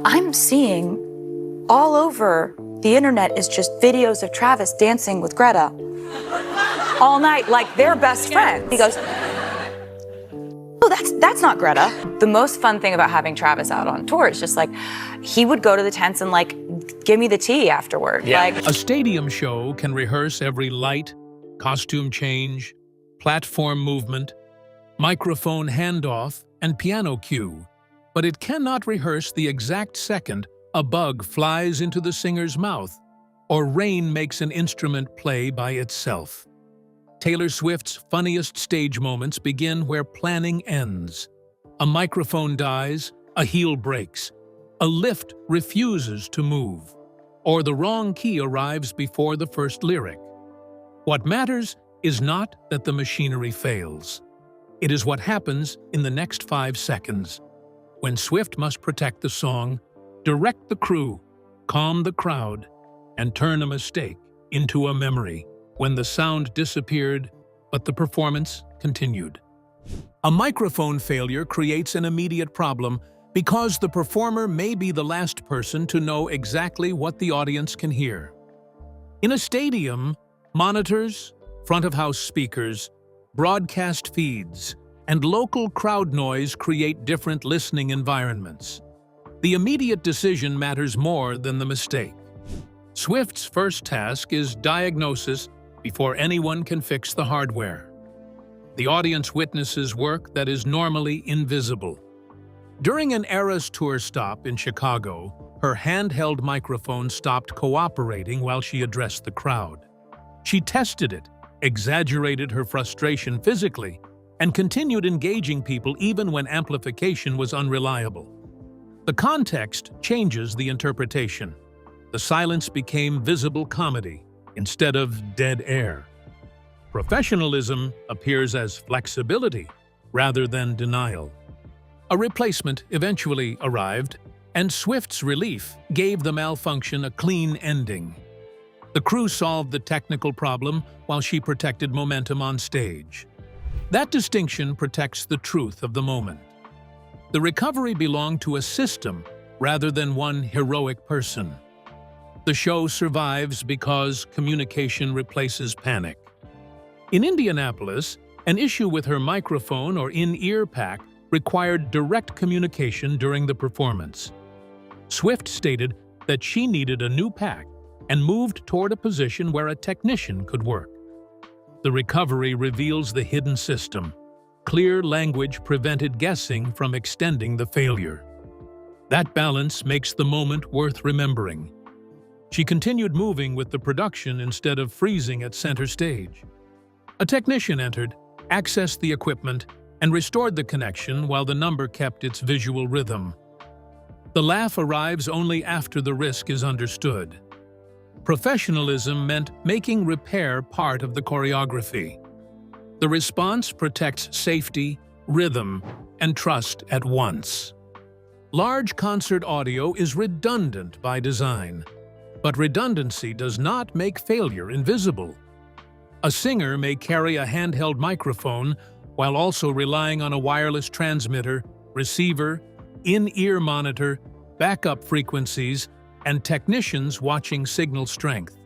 I'm seeing all over the internet is just videos of Travis dancing with Greta all night, like they're best friends. He goes, oh, that's not Greta. The most fun thing about having Travis out on tour is just like, he would go to the tents and like, give me the tea afterward. Yeah. Like, A stadium show can rehearse every light, costume change, platform movement, microphone handoff, and piano cue, but it cannot rehearse the exact second a bug flies into the singer's mouth or rain makes an instrument play by itself. Taylor Swift's funniest stage moments begin where planning ends. A microphone dies, a heel breaks, a lift refuses to move, or the wrong key arrives before the first lyric. What matters is not that the machinery fails. It is what happens in the next 5 seconds, when Swift must protect the song, direct the crew, calm the crowd, and turn a mistake into a memory when the sound disappeared, but the performance continued. A microphone failure creates an immediate problem because the performer may be the last person to know exactly what the audience can hear. In a stadium, monitors, front-of-house speakers, broadcast feeds, and local crowd noise create different listening environments. The immediate decision matters more than the mistake. Swift's first task is diagnosis before anyone can fix the hardware. The audience witnesses work that is normally invisible. During an Eras tour stop in Chicago, her handheld microphone stopped cooperating while she addressed the crowd. She tested it, exaggerated her frustration physically, and continued engaging people even when amplification was unreliable. The context changes the interpretation. The silence became visible comedy instead of dead air. Professionalism appears as flexibility rather than denial. A replacement eventually arrived, and Swift's relief gave the malfunction a clean ending. The crew solved the technical problem while she protected momentum on stage. That distinction protects the truth of the moment. The recovery belonged to a system rather than one heroic person. The show survives because communication replaces panic. In Indianapolis, an issue with her microphone or in-ear pack required direct communication during the performance. Swift stated that she needed a new pack and moved toward a position where a technician could work. The recovery reveals the hidden system. Clear language prevented guessing from extending the failure. That balance makes the moment worth remembering. She continued moving with the production instead of freezing at center stage. A technician entered, accessed the equipment, and restored the connection while the number kept its visual rhythm. The laugh arrives only after the risk is understood. Professionalism meant making repair part of the choreography. The response protects safety, rhythm, and trust at once. Large concert audio is redundant by design, but redundancy does not make failure invisible. A singer may carry a handheld microphone while also relying on a wireless transmitter, receiver, in-ear monitor, backup frequencies, and technicians watching signal strength.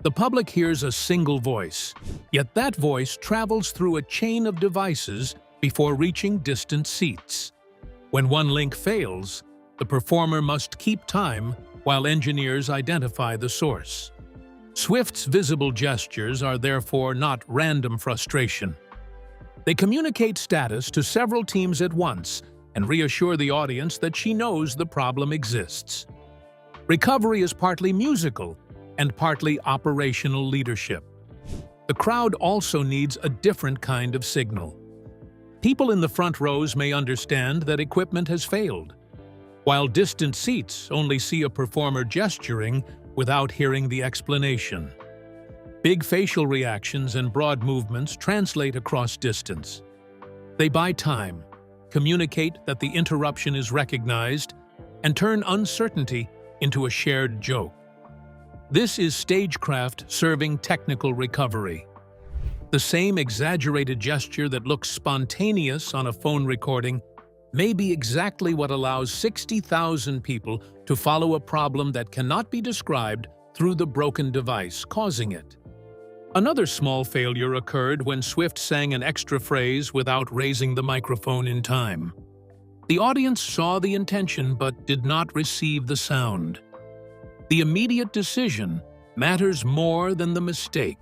The public hears a single voice, yet that voice travels through a chain of devices before reaching distant seats. When one link fails, the performer must keep time while engineers identify the source. Swift's visible gestures are therefore not random frustration. They communicate status to several teams at once and reassure the audience that she knows the problem exists. Recovery is partly musical and partly operational leadership. The crowd also needs a different kind of signal. People in the front rows may understand that equipment has failed, while distant seats only see a performer gesturing without hearing the explanation. Big facial reactions and broad movements translate across distance. They buy time, communicate that the interruption is recognized, and turn uncertainty into a shared joke. This is stagecraft serving technical recovery. The same exaggerated gesture that looks spontaneous on a phone recording may be exactly what allows 60,000 people to follow a problem that cannot be described through the broken device causing it. Another small failure occurred when Swift sang an extra phrase without raising the microphone in time. The audience saw the intention but did not receive the sound. The immediate decision matters more than the mistake.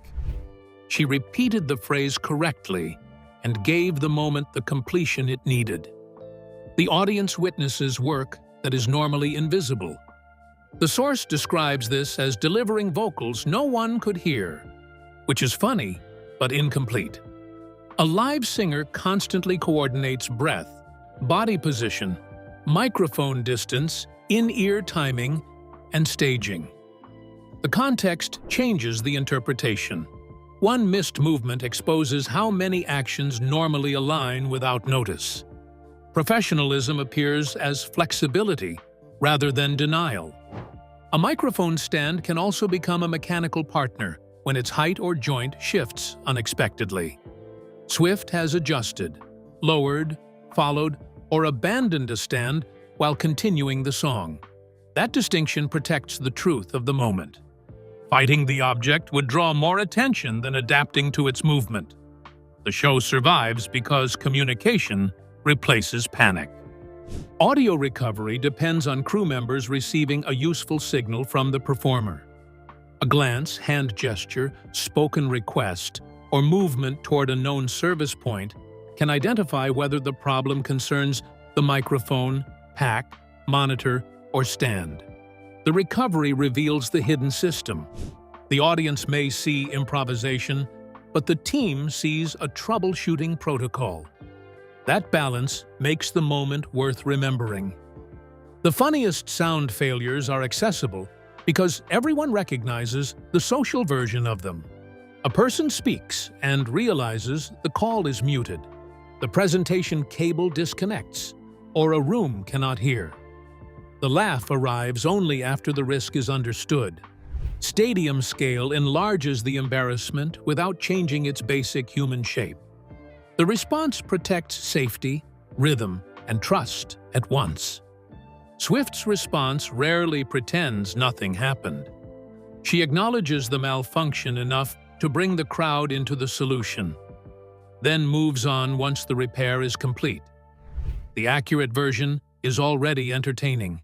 She repeated the phrase correctly and gave the moment the completion it needed. The audience witnesses work that is normally invisible. The source describes this as delivering vocals no one could hear, which is funny, but incomplete. A live singer constantly coordinates breath, body position, microphone distance, in-ear timing, and staging. The context changes the interpretation. One missed movement exposes how many actions normally align without notice. Professionalism appears as flexibility rather than denial. A microphone stand can also become a mechanical partner when its height or joint shifts unexpectedly. Swift has adjusted, lowered, followed, or abandoned a stand while continuing the song. That distinction protects the truth of the moment. Fighting the object would draw more attention than adapting to its movement. The show survives because communication replaces panic. Audio recovery depends on crew members receiving a useful signal from the performer. A glance, hand gesture, spoken request, or movement toward a known service point can identify whether the problem concerns the microphone, pack, monitor, or stand. The recovery reveals the hidden system. The audience may see improvisation, but the team sees a troubleshooting protocol. That balance makes the moment worth remembering. The funniest sound failures are accessible because everyone recognizes the social version of them. A person speaks and realizes the call is muted, the presentation cable disconnects, or a room cannot hear. The laugh arrives only after the risk is understood. Stadium scale enlarges the embarrassment without changing its basic human shape. The response protects safety, rhythm, and trust at once. Swift's response rarely pretends nothing happened. She acknowledges the malfunction enough to bring the crowd into the solution, then moves on once the repair is complete. The accurate version is already entertaining.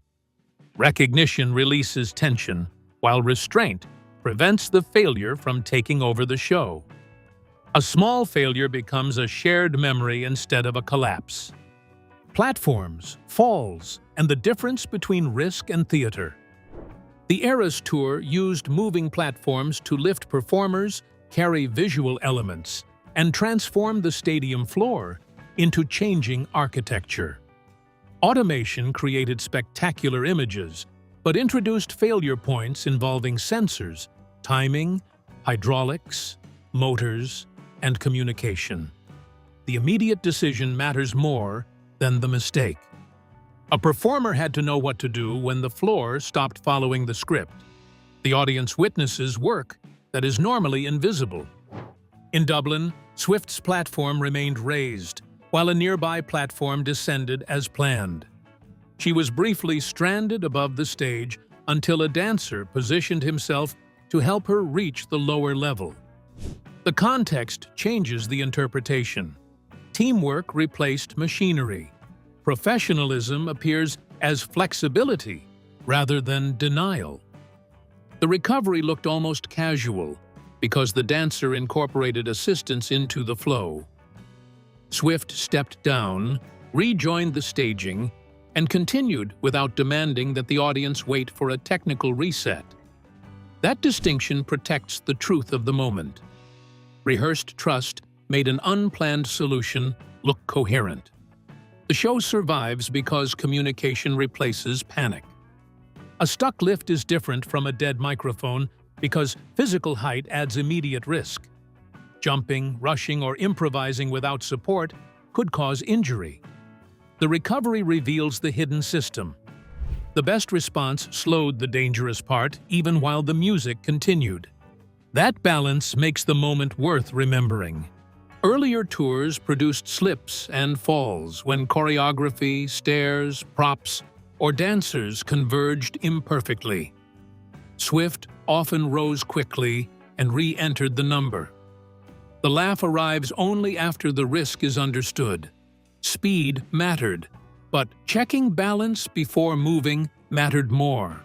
Recognition releases tension, while restraint prevents the failure from taking over the show. A small failure becomes a shared memory instead of a collapse. Platforms, falls, and the difference between risk and theater. The Eras Tour used moving platforms to lift performers, carry visual elements, and transform the stadium floor into changing architecture. Automation created spectacular images, but introduced failure points involving sensors, timing, hydraulics, motors, and communication. The immediate decision matters more than the mistake. A performer had to know what to do when the floor stopped following the script. The audience witnesses work that is normally invisible. In Dublin, Swift's platform remained raised, while a nearby platform descended as planned. She was briefly stranded above the stage until a dancer positioned himself to help her reach the lower level. The context changes the interpretation. Teamwork replaced machinery. Professionalism appears as flexibility rather than denial. The recovery looked almost casual because the dancer incorporated assistance into the flow. Swift stepped down, rejoined the staging, and continued without demanding that the audience wait for a technical reset. That distinction protects the truth of the moment. Rehearsed trust made an unplanned solution look coherent. The show survives because communication replaces panic. A stuck lift is different from a dead microphone because physical height adds immediate risk. Jumping, rushing, or improvising without support could cause injury. The recovery reveals the hidden system. The best response slowed the dangerous part even while the music continued. That balance makes the moment worth remembering. Earlier tours produced slips and falls when choreography, stairs, props, or dancers converged imperfectly. Swift often rose quickly and re-entered the number. The laugh arrives only after the risk is understood. Speed mattered, but checking balance before moving mattered more.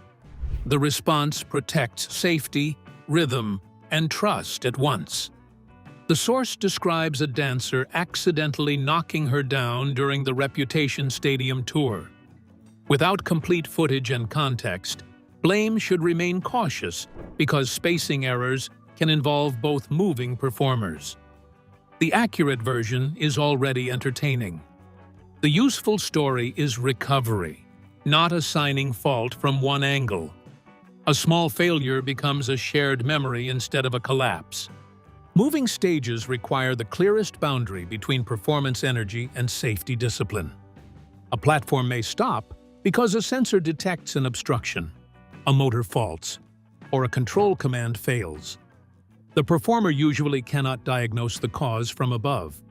The response protects safety, rhythm, and trust at once. The source describes a dancer accidentally knocking her down during the Reputation Stadium tour. Without complete footage and context, blame should remain cautious because spacing errors can involve both moving performers. The accurate version is already entertaining. The useful story is recovery, not assigning fault from one angle. A small failure becomes a shared memory instead of a collapse. Moving stages require the clearest boundary between performance energy and safety discipline. A platform may stop because a sensor detects an obstruction, a motor faults, or a control command fails. The performer usually cannot diagnose the cause from above.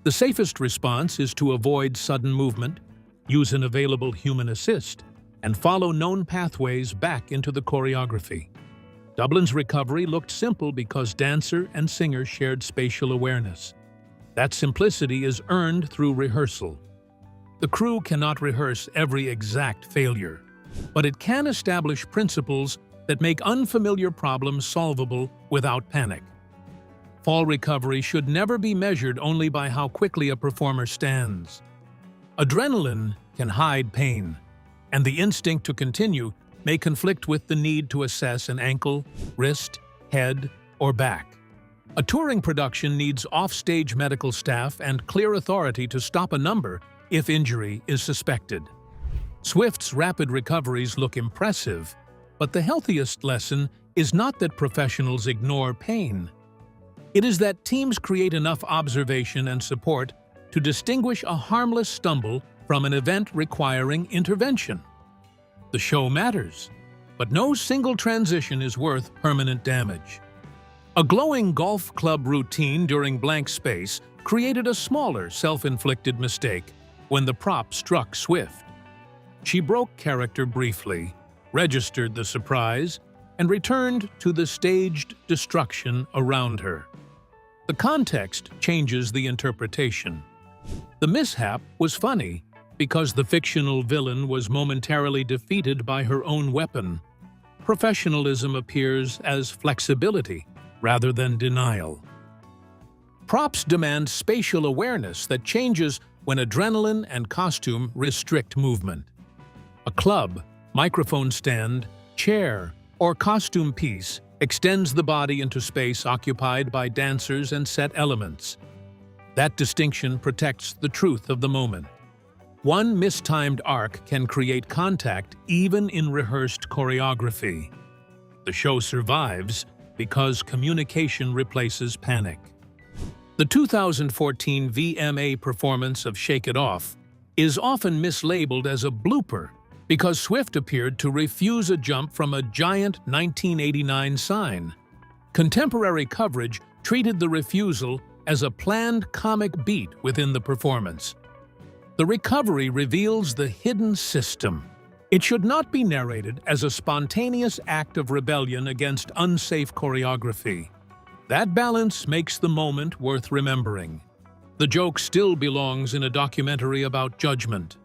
The safest response is to avoid sudden movement, use an available human assist, and follow known pathways back into the choreography. Dublin's recovery looked simple because dancer and singer shared spatial awareness. That simplicity is earned through rehearsal. The crew cannot rehearse every exact failure, but it can establish principles that make unfamiliar problems solvable without panic. Fall recovery should never be measured only by how quickly a performer stands. Adrenaline can hide pain, and the instinct to continue may conflict with the need to assess an ankle, wrist, head, or back. A touring production needs off-stage medical staff and clear authority to stop a number if injury is suspected. Swift's rapid recoveries look impressive, but the healthiest lesson is not that professionals ignore pain. It is that teams create enough observation and support to distinguish a harmless stumble from an event requiring intervention. The show matters, but no single transition is worth permanent damage. A glowing golf club routine during blank space created a smaller self-inflicted mistake when the prop struck Swift. She broke character briefly, registered the surprise, and returned to the staged destruction around her. The context changes the interpretation. The mishap was funny because the fictional villain was momentarily defeated by her own weapon. Professionalism appears as flexibility rather than denial. Props demand spatial awareness that changes when adrenaline and costume restrict movement. A club, microphone stand, chair, or costume piece extends the body into space occupied by dancers and set elements. That distinction protects the truth of the moment. One mistimed arc can create contact even in rehearsed choreography. The show survives because communication replaces panic. The 2014 VMA performance of Shake It Off is often mislabeled as a blooper because Swift appeared to refuse a jump from a giant 1989 sign. Contemporary coverage treated the refusal as a planned comic beat within the performance. The recovery reveals the hidden system. It should not be narrated as a spontaneous act of rebellion against unsafe choreography. That balance makes the moment worth remembering. The joke still belongs in a documentary about judgment.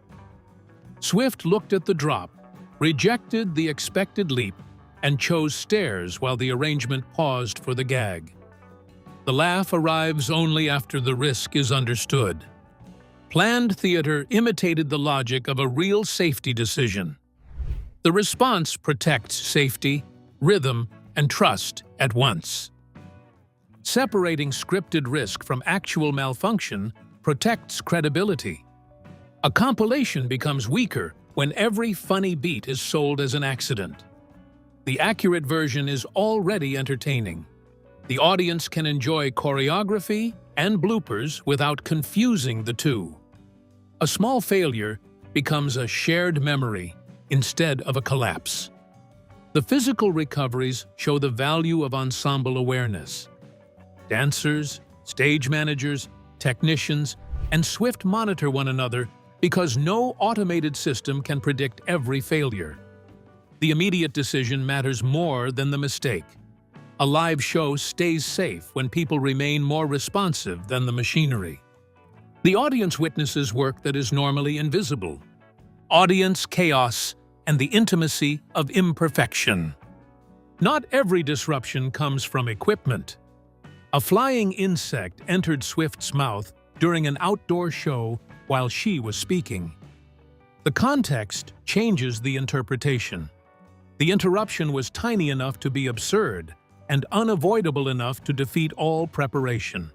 Swift looked at the drop, rejected the expected leap, and chose stairs while the arrangement paused for the gag. The laugh arrives only after the risk is understood. Planned theater imitated the logic of a real safety decision. The response protects safety, rhythm, and trust at once. Separating scripted risk from actual malfunction protects credibility. A compilation becomes weaker when every funny beat is sold as an accident. The accurate version is already entertaining. The audience can enjoy choreography and bloopers without confusing the two. A small failure becomes a shared memory instead of a collapse. The physical recoveries show the value of ensemble awareness. Dancers, Stage managers, technicians, and Swift monitor one another because no automated system can predict every failure. The immediate decision matters more than the mistake. A live show stays safe when people remain more responsive than the machinery. The audience witnesses work that is normally invisible. Audience chaos and the intimacy of imperfection. Not every disruption comes from equipment. A flying insect entered Swift's mouth during an outdoor show while she was speaking. The context changes the interpretation. The interruption was tiny enough to be absurd and unavoidable enough to defeat all preparation.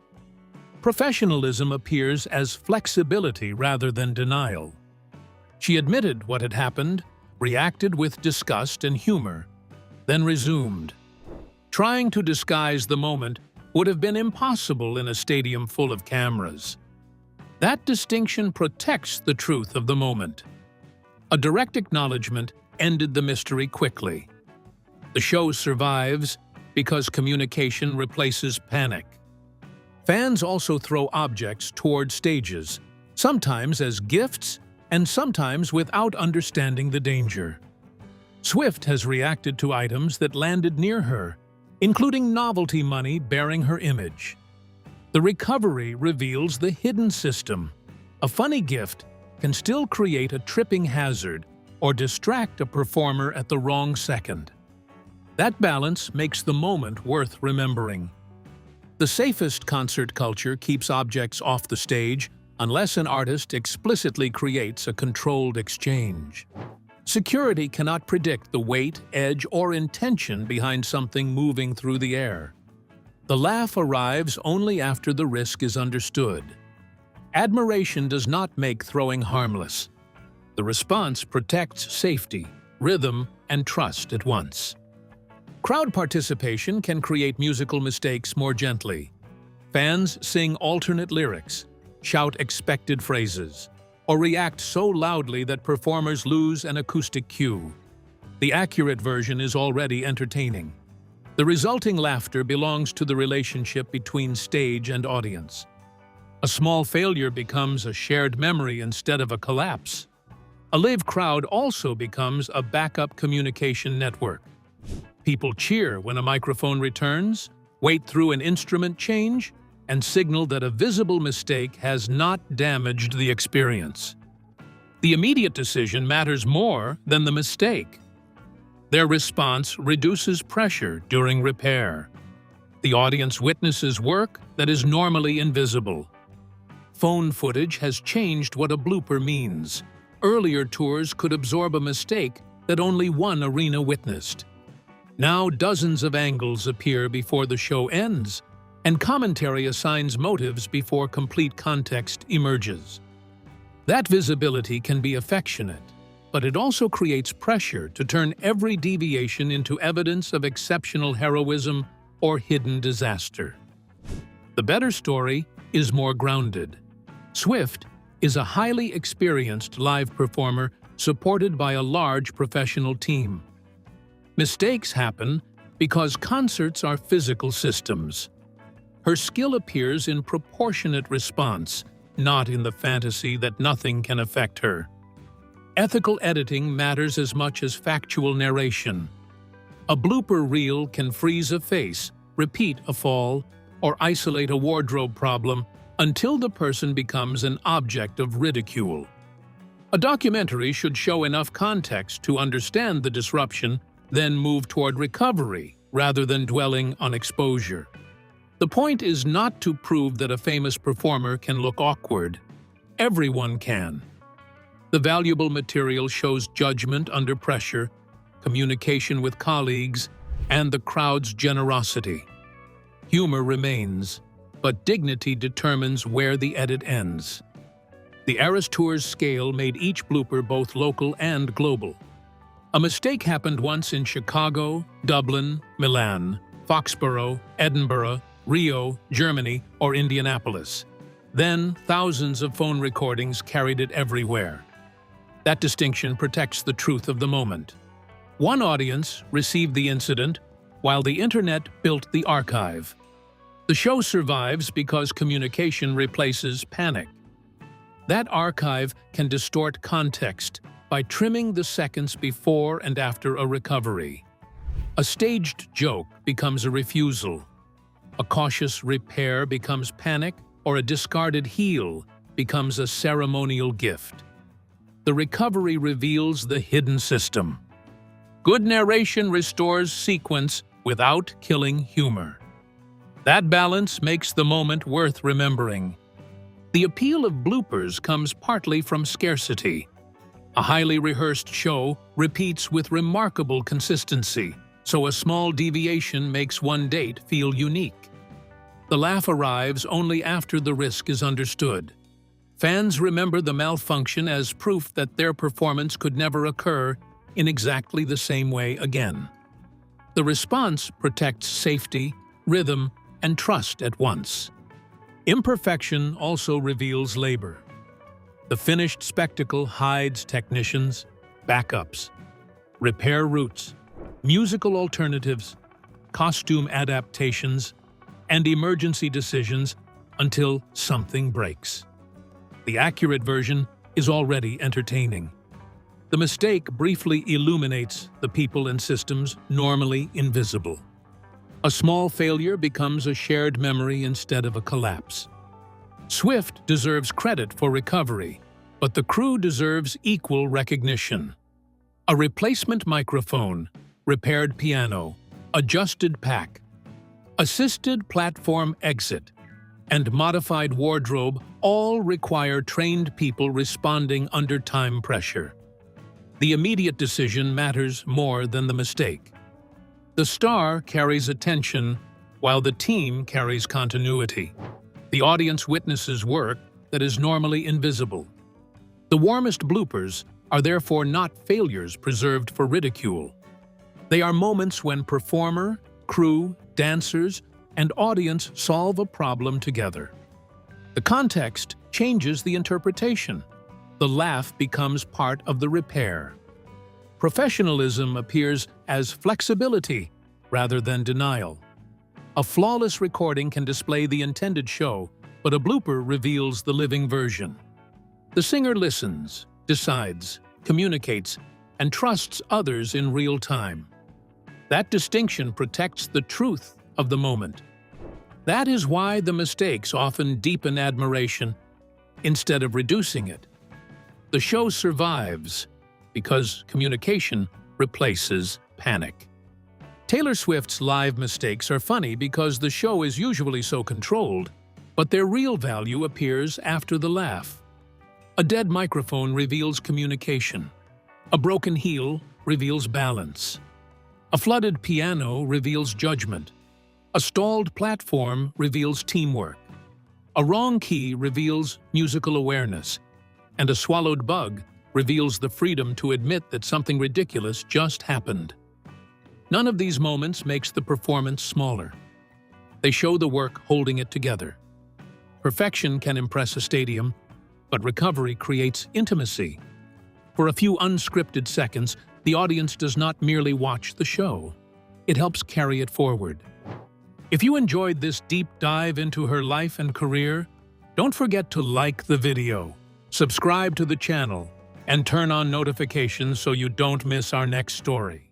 Professionalism appears as flexibility rather than denial. She admitted what had happened, reacted with disgust and humor, then resumed. Trying to disguise the moment would have been impossible in a stadium full of cameras. That distinction protects the truth of the moment. A direct acknowledgement ended the mystery quickly. The show survives because communication replaces panic. Fans also throw objects toward stages, sometimes as gifts and sometimes without understanding the danger. Swift has reacted to items that landed near her, including novelty money bearing her image. The recovery reveals the hidden system. A funny gift can still create a tripping hazard or distract a performer at the wrong second. That balance makes the moment worth remembering. The safest concert culture keeps objects off the stage unless an artist explicitly creates a controlled exchange. Security cannot predict the weight, edge, or intention behind something moving through the air. The laugh arrives only after the risk is understood. Admiration does not make throwing harmless. The response protects safety, rhythm, and trust at once. Crowd participation can create musical mistakes more gently. Fans sing alternate lyrics, shout expected phrases, or react so loudly that performers lose an acoustic cue. The accurate version is already entertaining. The resulting laughter belongs to the relationship between stage and audience. A small failure becomes a shared memory instead of a collapse. A live crowd also becomes a backup communication network. People cheer when a microphone returns, wait through an instrument change, and signal that a visible mistake has not damaged the experience. The immediate decision matters more than the mistake. Their response reduces pressure during repair. The audience witnesses work that is normally invisible. Phone footage has changed what a blooper means. Earlier tours could absorb a mistake that only one arena witnessed. Now dozens of angles appear before the show ends, and commentary assigns motives before complete context emerges. That visibility can be affectionate, but it also creates pressure to turn every deviation into evidence of exceptional heroism or hidden disaster. The better story is more grounded. Swift is a highly experienced live performer supported by a large professional team. Mistakes happen because concerts are physical systems. Her skill appears in proportionate response, not in the fantasy that nothing can affect her. Ethical editing matters as much as factual narration. A blooper reel can freeze a face, repeat a fall, or isolate a wardrobe problem until the person becomes an object of ridicule. A documentary should show enough context to understand the disruption, then move toward recovery rather than dwelling on exposure. The point is not to prove that a famous performer can look awkward. Everyone can. The valuable material shows judgment under pressure, communication with colleagues, and the crowd's generosity. Humor remains, but dignity determines where the edit ends. The Eras Tour's scale made each blooper both local and global. A mistake happened once in Chicago, Dublin, Milan, Foxborough, Edinburgh, Rio, Germany, or Indianapolis. Then, thousands of phone recordings carried it everywhere. That distinction protects the truth of the moment. One audience received the incident, while the internet built the archive. The show survives because communication replaces panic. That archive can distort context by trimming the seconds before and after a recovery. A staged joke becomes a refusal. A cautious repair becomes panic, or a discarded heel becomes a ceremonial gift. The recovery reveals the hidden system. Good narration restores sequence without killing humor. That balance makes the moment worth remembering. The appeal of bloopers comes partly from scarcity. A highly rehearsed show repeats with remarkable consistency, so a small deviation makes one date feel unique. The laugh arrives only after the risk is understood. Fans remember the malfunction as proof that their performance could never occur in exactly the same way again. The response protects safety, rhythm, and trust at once. Imperfection also reveals labor. The finished spectacle hides technicians, backups, repair routes, musical alternatives, costume adaptations, and emergency decisions until something breaks. The accurate version is already entertaining. The mistake briefly illuminates the people and systems normally invisible. A small failure becomes a shared memory instead of a collapse. Swift deserves credit for recovery, but the crew deserves equal recognition. A replacement microphone, repaired piano, adjusted pack, assisted platform exit, and modified wardrobe all require trained people responding under time pressure. The immediate decision matters more than the mistake. The star carries attention, while the team carries continuity. The audience witnesses work that is normally invisible. The warmest bloopers are therefore not failures preserved for ridicule. They are moments when performer, crew, dancers, and audience solve a problem together. The context changes the interpretation. The laugh becomes part of the repair. Professionalism appears as flexibility rather than denial. A flawless recording can display the intended show, but a blooper reveals the living version. The singer listens, decides, communicates, and trusts others in real time. That distinction protects the truth of the moment. That is why the mistakes often deepen admiration instead of reducing it. The show survives because communication replaces panic. Taylor Swift's live mistakes are funny because the show is usually so controlled, but their real value appears after the laugh. A dead microphone reveals communication. A broken heel reveals balance. A flooded piano reveals judgment. A stalled platform reveals teamwork. A wrong key reveals musical awareness. And a swallowed bug reveals the freedom to admit that something ridiculous just happened. None of these moments makes the performance smaller. They show the work holding it together. Perfection can impress a stadium, but recovery creates intimacy. For a few unscripted seconds, the audience does not merely watch the show. It helps carry it forward. If you enjoyed this deep dive into her life and career, don't forget to like the video, subscribe to the channel, and turn on notifications so you don't miss our next story.